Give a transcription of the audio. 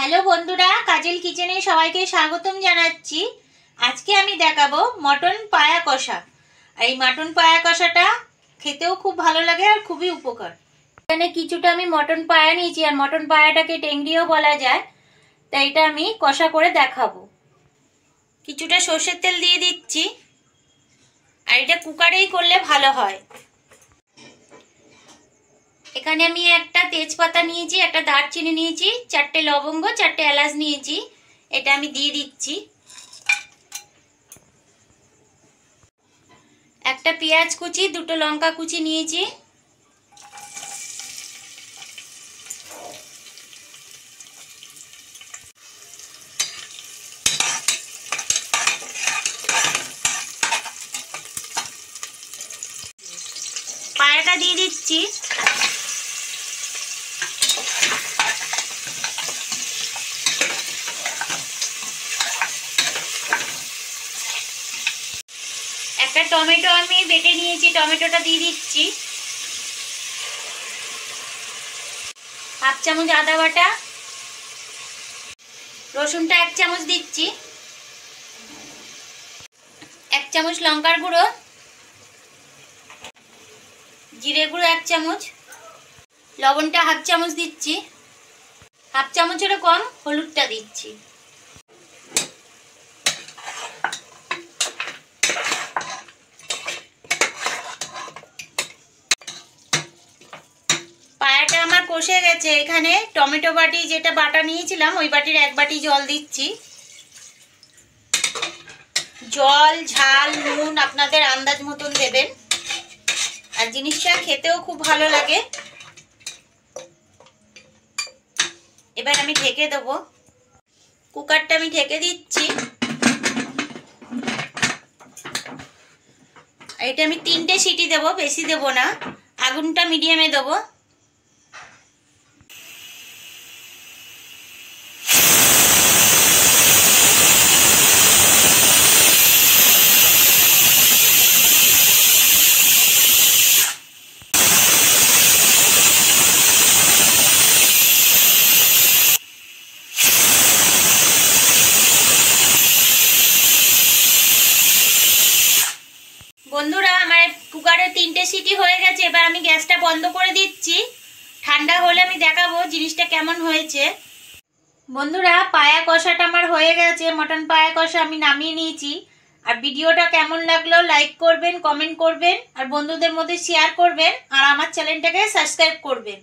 Hello বন্ধুরা, কাজল কিচেনে সবাইকে স্বাগতম জানাচ্ছি। আজকে আমি দেখাবো মটন পায়া কষা। এই মটন পায়া কষাটা খেতেও খুব ভালো লাগে আর খুবই উপকার। এখানে কিছুটা আমি মটন পায়া নিয়েছি, আর মটন পায়াটাকে টেংরিও বলা যায়, তাই এটা আমি কষা করে দেখাবো। কিছুটা সর্ষের তেল দিয়ে দিচ্ছি, আর এটা কুকারেই করলে ভালো হয়। এখানে আমি একটা তেজপাতা নিয়েছি, একটা দারচিনি নিয়েছি, 4টে লবঙ্গ, 4টে এলাচ নিয়েছি। এটা আমি দিয়ে দিচ্ছি। একটা পেঁয়াজ কুচি, 2টো লঙ্কা কুচি নিয়েছি। পায়াটা দিয়ে দিচ্ছি। একটা টমেটো আমি বেটে নিয়েছি, টমেটোটা দিয়ে দিচ্ছি। হাফ চামচ আদা বাটা, রসুনটা 1 চামচ দিচ্ছি, 1 চামচ লঙ্কার গুঁড়ো, জিরে গুঁড়ো 1 চামচ, লবণটা হাফ চামচ দিচ্ছি, হাফ চামচেরও কম হলুদটা দিচ্ছি। পায়াটা আমার কষে গেছে। এখানে টমেটো বাটি যেটা বাটা নিয়েছিলাম, ওই বাটির 1 বাটি জল দিচ্ছি। জল, ঝাল, নুন আপনাদের আন্দাজ মতন দেবেন, আর জিনিসটা খেতেও খুব ভালো লাগে। এবার আমি ঢেকে দেবো। কুকারটা আমি ঢেকে দিচ্ছি। এটা আমি 3টে সিটি দেবো, বেশি দেবো না। আগুনটা মিডিয়ামে দেবো। বন্ধুরা, আমার কুকারে 3টে সিটি হয়ে গেছে। এবার আমি গ্যাসটা বন্ধ করে দিচ্ছি। ঠান্ডা হলে আমি দেখাবো জিনিসটা কেমন হয়েছে। বন্ধুরা, পায়া কষাটা আমার হয়ে গেছে। মটন পায়া কষা আমি নামিয়ে নিয়েছি। আর ভিডিওটা কেমন লাগলো লাইক করবেন, কমেন্ট করবেন, আর বন্ধুদের মধ্যে শেয়ার করবেন, আর আমার চ্যানেলটাকে সাবস্ক্রাইব করবেন।